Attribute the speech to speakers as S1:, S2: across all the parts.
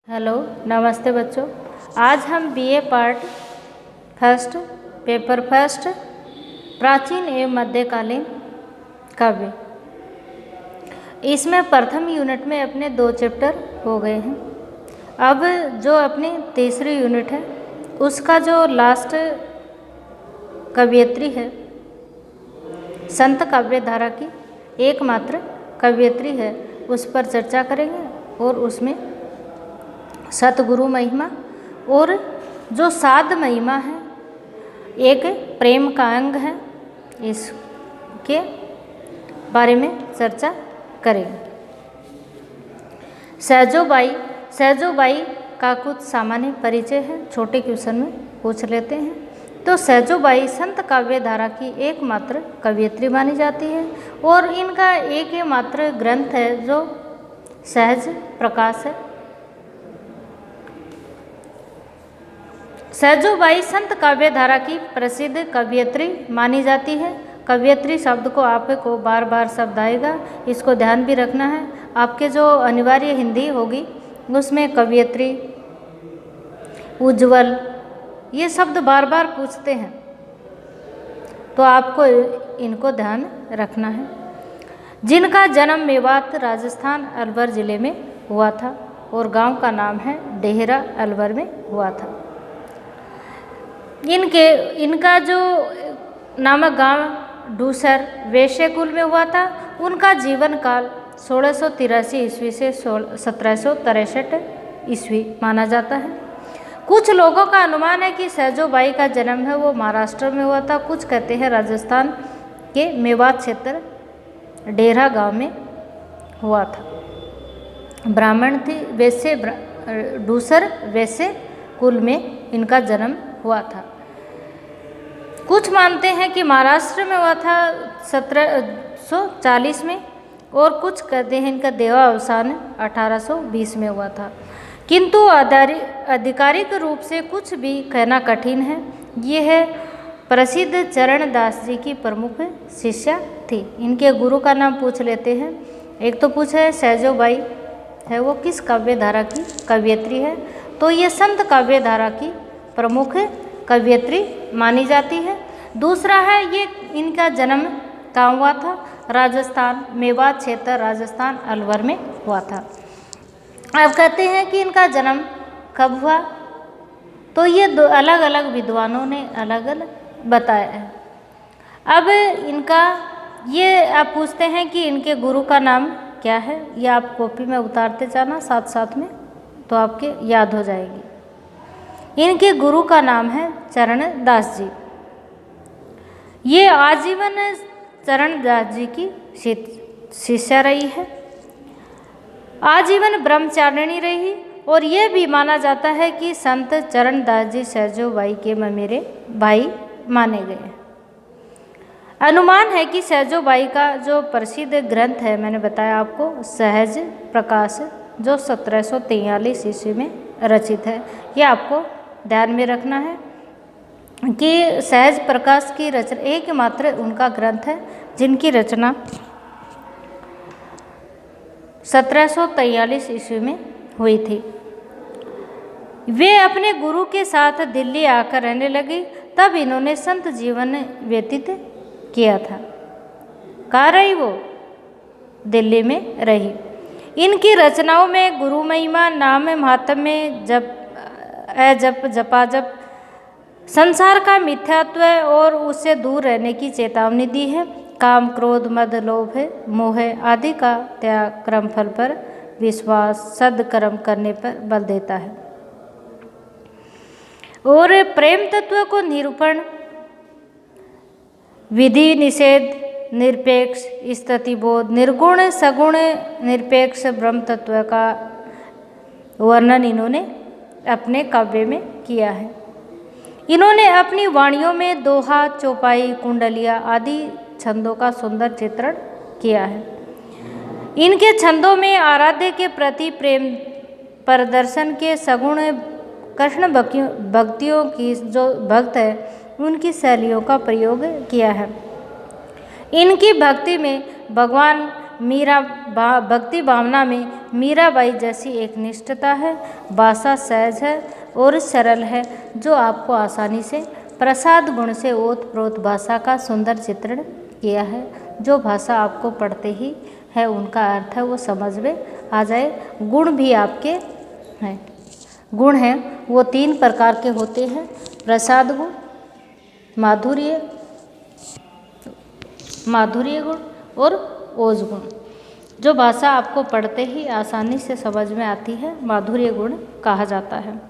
S1: Hello, नमस्ते बच्चों। आज हम BA part first paper first प्राचीन एवं मध्यकालीन काव्य, इसमें प्रथम यूनिट में अपने 2 चैप्टर हो गए हैं। अब जो अपनी तीसरी यूनिट है उसका जो लास्ट कवयित्री है, संत काव्य धारा की एकमात्र कवयित्री है, उस पर चर्चा करेंगे और उसमें सतगुरु महिमा और जो साध महिमा है, एक प्रेम का अंग है, इसके बारे में चर्चा करेंगे। सहजोबाई का कुछ सामान्य परिचय है, छोटे क्वेश्चन में पूछ लेते हैं। तो सहजोबाई संत काव्य धारा की एकमात्र कवयित्री मानी जाती है और इनका एकमात्र ग्रंथ है जो सहज प्रकाश है। सहजोबाई संत काव्य धारा की प्रसिद्ध कवयित्री मानी जाती है। कवयित्री शब्द को आपको बार बार शब्द आएगा, इसको ध्यान भी रखना है। आपके जो अनिवार्य हिंदी होगी उसमें कवयित्री, उज्ज्वल, ये शब्द बार बार पूछते हैं, तो आपको इनको ध्यान रखना है। जिनका जन्म मेवात राजस्थान अलवर ज़िले में हुआ था और गांव का नाम है डेहरा, अलवर में हुआ था। इनका जो नामक गांव डूसर वैश्य कुल में हुआ था। उनका जीवन काल 1683 ईस्वी से 1763 ईस्वी माना जाता है। कुछ लोगों का अनुमान है कि सहजोबाई का जन्म है वो महाराष्ट्र में हुआ था, कुछ कहते हैं राजस्थान के मेवात क्षेत्र डेहरा गांव में हुआ था। ब्राह्मण थी, वैश्य डूसर वैश्य कुल में इनका जन्म हुआ था। कुछ मानते हैं कि महाराष्ट्र में हुआ था 1740 में और कुछ कहते हैं इनका देहावसान 1820 में हुआ था, किंतु आधिकारिक रूप से कुछ भी कहना कठिन है। ये है प्रसिद्ध चरण दास जी की प्रमुख शिष्या थी। इनके गुरु का नाम पूछ लेते हैं। एक तो पूछा है सहजोबाई है वो किस काव्य धारा की कवयित्री है, तो ये संत काव्य धारा की प्रमुख कवयित्री मानी जाती है। दूसरा है ये इनका जन्म कहाँ हुआ था, राजस्थान मेवात क्षेत्र राजस्थान अलवर में हुआ था। अब कहते हैं कि इनका जन्म कब हुआ, तो ये 2 अलग अलग विद्वानों ने अलग अलग बताया है। अब इनका ये आप पूछते हैं कि इनके गुरु का नाम क्या है, ये आप कॉपी में उतारते जाना साथ साथ में, तो आपके याद हो जाएगी। इनके गुरु का नाम है चरण दास जी। ये आजीवन चरण दास जी की शिष्या रही है, आजीवन ब्रह्मचारिणी रही और ये भी माना जाता है कि संत चरण दास जी सहजोबाई के ममेरे भाई माने गए। अनुमान है कि सहजोबाई का जो प्रसिद्ध ग्रंथ है, मैंने बताया आपको, सहज प्रकाश, जो 1743 ईस्वी में रचित है। ये आपको ध्यान में रखना है कि सहज प्रकाश की रचना एकमात्र उनका ग्रंथ है जिनकी रचना 1743 ईस्वी में हुई थी। वे अपने गुरु के साथ दिल्ली आकर रहने लगे, तब इन्होंने संत जीवन व्यतीत किया था। कहाँ रही वो? दिल्ली में रही। इनकी रचनाओं में गुरु महिमा, नाम महात्म्य, जप जपाजप, संसार का मिथ्यात्व और उससे दूर रहने की चेतावनी दी है। काम, क्रोध, मद, लोभ, मोह आदि का त्याग, कर्मफल पर विश्वास, सद्कर्म करने पर बल देता है और प्रेम तत्व को निरूपण, विधि निषेध, निरपेक्ष स्थितिबोध, निर्गुण सगुण निरपेक्ष ब्रह्म तत्व का वर्णन इन्होंने अपने काव्य में किया है। इन्होंने अपनी वाणियों में दोहा, चौपाई, कुंडलिया आदि छंदों का सुंदर चित्रण किया है। इनके छंदों में आराध्य के प्रति प्रेम प्रदर्शन के सगुण कृष्ण भक्तियों की जो भक्त है उनकी शैलियों का प्रयोग किया है। इनकी भक्ति में भगवान मीरा भक्ति भावना में मीराबाई जैसी एक निष्ठता है। भाषा सहज है और सरल है, जो आपको आसानी से प्रसाद गुण से ओत-प्रोत भाषा का सुंदर चित्रण किया है। जो भाषा आपको पढ़ते ही है उनका अर्थ है वो समझ में आ जाए। गुण भी आपके हैं, गुण हैं वो 3 प्रकार के होते हैं, प्रसाद गुण, माधुर्य गुण और ओज गुण। जो भाषा आपको पढ़ते ही आसानी से समझ में आती है माधुर्य गुण कहा जाता है।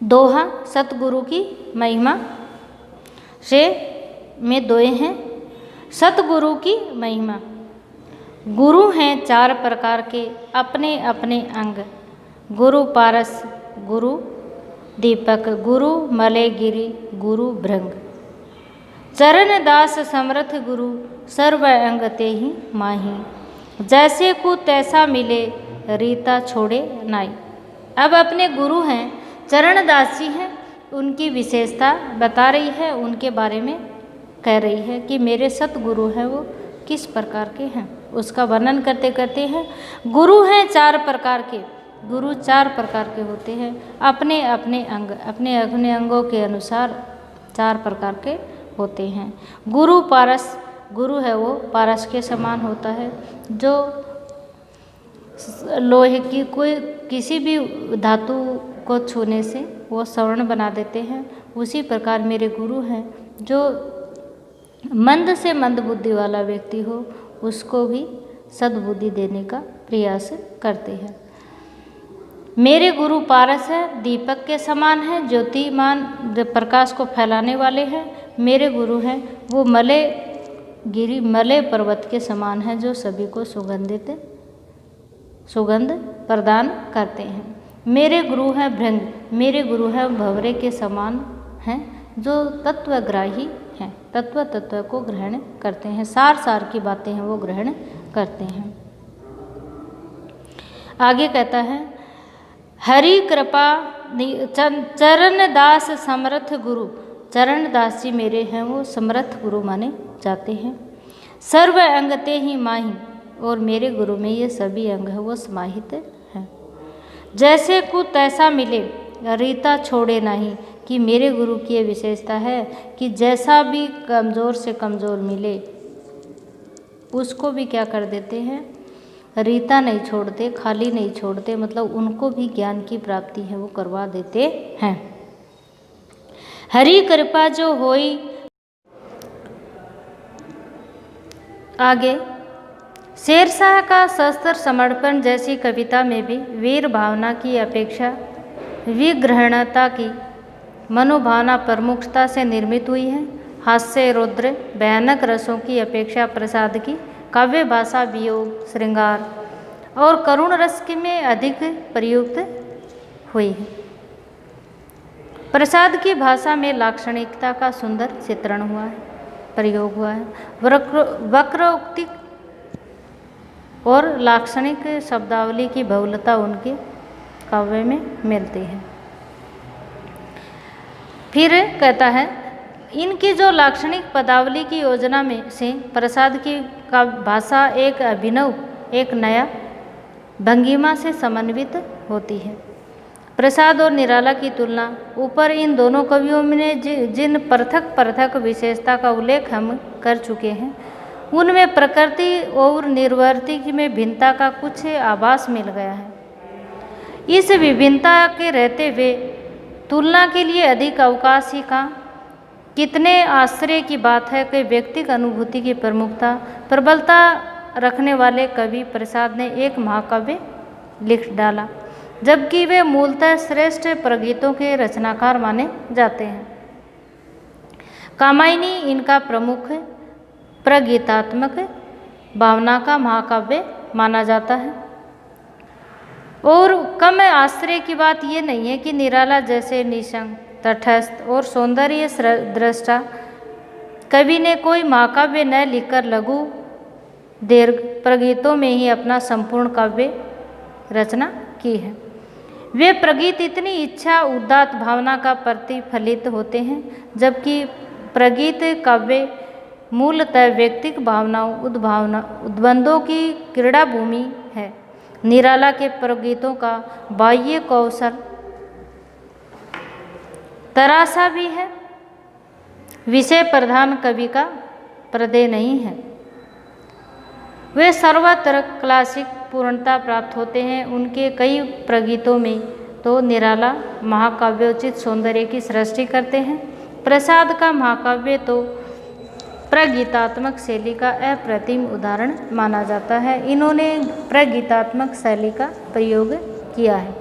S1: दोहा सतगुरु की महिमा से में दोए हैं। सतगुरु की महिमा। गुरु हैं 4 प्रकार के अपने अपने अंग, गुरु पारस, गुरु दीपक, गुरु मलेगिरी, गुरु भृंग। चरण दास समर्थ गुरु, सर्व अंग ते ही माही। जैसे को तैसा मिले, रीता छोड़े नाई। अब अपने गुरु हैं चरण दास जी हैं, उनकी विशेषता बता रही है, उनके बारे में कह रही है कि मेरे सतगुरु हैं वो किस प्रकार के हैं, उसका वर्णन करते करते हैं। गुरु हैं 4 प्रकार के, गुरु 4 प्रकार के होते हैं, अपने अपने अंग, अपने अपने अंगों के अनुसार 4 प्रकार के होते हैं। गुरु पारस, गुरु है वो पारस के समान होता है, जो लोहे की कोई किसी भी धातु को छूने से वो स्वर्ण बना देते हैं। उसी प्रकार मेरे गुरु हैं, जो मंद से मंद बुद्धि वाला व्यक्ति हो उसको भी सद्बुद्धि देने का प्रयास करते हैं। मेरे गुरु पारस है, दीपक के समान है, ज्योतिमान प्रकाश को फैलाने वाले हैं। मेरे गुरु हैं वो मलय पर्वत के समान है, जो सभी को सुगंध प्रदान करते हैं। मेरे गुरु हैं भृंग, मेरे गुरु हैं भंवरे के समान हैं, जो तत्वग्राही हैं, तत्व को ग्रहण करते हैं, सार की बातें हैं वो ग्रहण करते हैं। आगे कहता है हरि कृपा चरण दास समर्थ गुरु। चरण दास जी मेरे हैं वो समर्थ गुरु माने जाते हैं। सर्व अंग ते ही माही, और मेरे गुरु में ये सभी अंग है वो समाहित हैं। जैसे को तैसा मिले, रीता छोड़े नहीं, कि मेरे गुरु की ये विशेषता है कि जैसा भी कमज़ोर से कमज़ोर मिले उसको भी क्या कर देते हैं, रीता नहीं छोड़ते, खाली नहीं छोड़ते, मतलब उनको भी ज्ञान की प्राप्ति है वो करवा देते हैं। हरि कृपा जो होई। आगे शेरशाह का शस्त्र समर्पण जैसी कविता में भी वीर भावना की अपेक्षा विग्रहणता की मनोभावना प्रमुखता से निर्मित हुई है। हास्य, रौद्र, भयानक रसों की अपेक्षा प्रसाद की काव्य भाषा वियोग, श्रृंगार और करुण रस में अधिक प्रयुक्त हुई है। प्रसाद की भाषा में लाक्षणिकता का सुंदर चित्रण हुआ है, प्रयोग हुआ है। वक्रोक्ति और लाक्षणिक शब्दावली की बहुलता उनके काव्य में मिलती है। फिर कहता है इनकी जो लाक्षणिक पदावली की योजना में से प्रसाद की का भाषा एक अभिनव, एक नया भंगिमा से समन्वित होती है। प्रसाद और निराला की तुलना ऊपर इन दोनों कवियों ने जिन पृथक पृथक विशेषता का उल्लेख हम कर चुके हैं, उनमें प्रकृति और निर्वर्ती में भिन्नता का कुछ आभास मिल गया है। इस विभिन्नता के रहते हुए तुलना के लिए अधिक अवकाश ही का कितने आश्चर्य की बात है कि व्यक्तिगत अनुभूति की प्रमुखता प्रबलता रखने वाले कवि प्रसाद ने एक महाकाव्य लिख डाला, जबकि वे मूलतः श्रेष्ठ प्रगीतों के रचनाकार माने जाते हैं। कामायनी इनका प्रमुख प्रगीतात्मक भावना का महाकाव्य माना जाता है। और कम आश्चर्य की बात ये नहीं है कि निराला जैसे निसंग, तटस्थ और सौंदर्य दृष्टा कवि ने कोई महाकाव्य न लिखकर लघु दीर्घ प्रगीतों में ही अपना संपूर्ण काव्य रचना की है। वे प्रगीत इतनी इच्छा उदात्त भावना का प्रतिफलित होते हैं, जबकि प्रगीत काव्य मूलतः व्यक्तिक भावनाओं उद्बंधों की क्रीड़ा भूमि है। निराला के प्रगीतों का बाह्य कौशल तरासा भी है, विषय प्रधान कवि का प्रदेय नहीं है। वे सर्वत्र क्लासिक पूर्णता प्राप्त होते हैं। उनके कई प्रगीतों में तो निराला महाकाव्योचित सौंदर्य की सृष्टि करते हैं। प्रसाद का महाकाव्य तो प्रगीतात्मक शैली का अप्रतिम उदाहरण माना जाता है। इन्होंने प्रगीतात्मक शैली का प्रयोग किया है।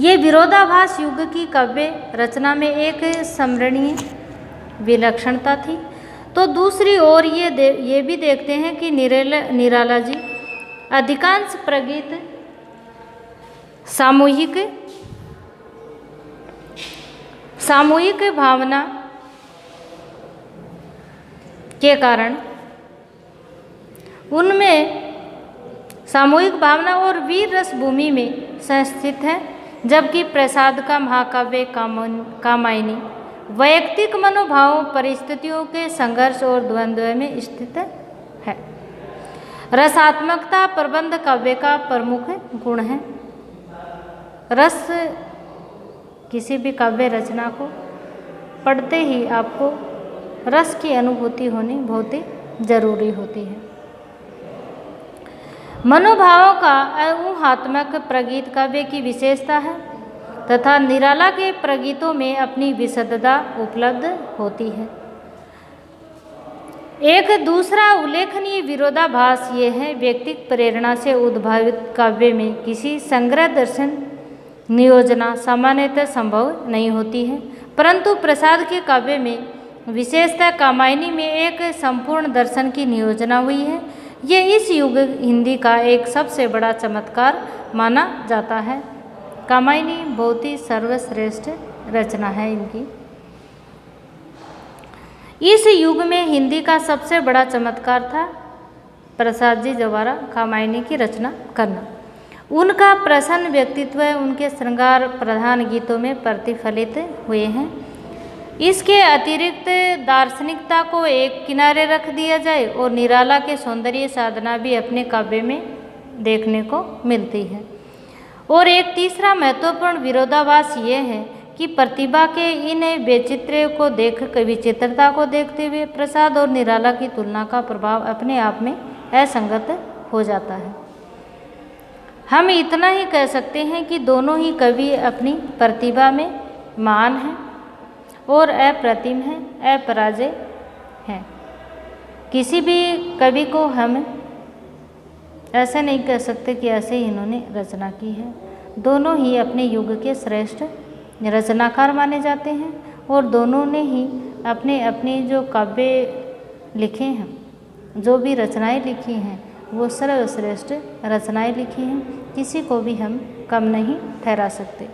S1: ये विरोधाभास युग की काव्य रचना में एक स्मरणीय विलक्षणता थी। तो दूसरी ओर ये भी देखते हैं कि निराला जी अधिकांश प्रगीत सामूहिक भावना के कारण उनमें सामूहिक भावना और वीर रस भूमि में संस्थित है, जबकि प्रसाद का महाकाव्य कामायनी वैयक्तिक मनोभावों परिस्थितियों के संघर्ष और द्वंद्व में स्थित है। रसात्मकता प्रबंध काव्य का प्रमुख गुण है। रस किसी भी काव्य रचना को पढ़ते ही आपको रस की अनुभूति होनी बहुत ही जरूरी होती है। मनोभावों का ऊहात्मक प्रगीत काव्य की विशेषता है तथा निराला के प्रगीतों में अपनी विशदता उपलब्ध होती है। एक दूसरा उल्लेखनीय विरोधाभास ये है, व्यक्तिगत प्रेरणा से उद्भावित काव्य में किसी संग्रह दर्शन नियोजना सामान्यतः संभव नहीं होती है, परंतु प्रसाद के काव्य में विशेषतः कामायनी में एक संपूर्ण दर्शन की नियोजना हुई है। ये इस युग हिंदी का एक सबसे बड़ा चमत्कार माना जाता है। कामायनी बहुत ही सर्वश्रेष्ठ रचना है इनकी। इस युग में हिंदी का सबसे बड़ा चमत्कार था प्रसाद जी द्वारा कामायनी की रचना करना। उनका प्रसन्न व्यक्तित्व उनके श्रृंगार प्रधान गीतों में प्रतिफलित हुए हैं। इसके अतिरिक्त दार्शनिकता को एक किनारे रख दिया जाए और निराला के सौंदर्य साधना भी अपने काव्य में देखने को मिलती है। और एक तीसरा महत्वपूर्ण विरोधाभास ये है कि प्रतिभा के इन वैचित्र्य को विचित्रता को देखते हुए प्रसाद और निराला की तुलना का प्रभाव अपने आप में असंगत हो जाता है। हम इतना ही कह सकते हैं कि दोनों ही कवि अपनी प्रतिभा में महान हैं और अप्रतिम हैं, अपराजय हैं। किसी भी कवि को हम ऐसे नहीं कह सकते कि ऐसे ही इन्होंने रचना की है। दोनों ही अपने युग के श्रेष्ठ रचनाकार माने जाते हैं और दोनों ने ही अपने अपने जो काव्य लिखे हैं, जो भी रचनाएं लिखी हैं, वो सर्वश्रेष्ठ रचनाएं लिखी हैं। किसी को भी हम कम नहीं ठहरा सकते।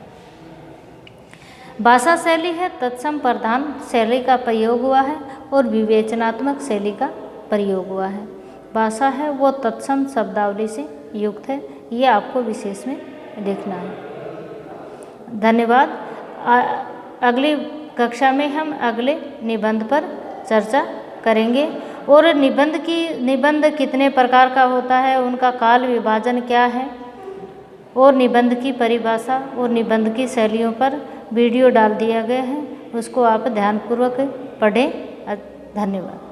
S1: भाषा शैली है तत्सम प्रधान शैली का प्रयोग हुआ है और विवेचनात्मक शैली का प्रयोग हुआ है। भाषा है वो तत्सम शब्दावली से युक्त है, ये आपको विशेष में देखना है। धन्यवाद। अगली कक्षा में हम अगले निबंध पर चर्चा करेंगे और निबंध कितने प्रकार का होता है, उनका काल विभाजन क्या है और निबंध की परिभाषा और निबंध की शैलियों पर वीडियो डाल दिया गया है, उसको आप ध्यानपूर्वक पढ़ें। धन्यवाद।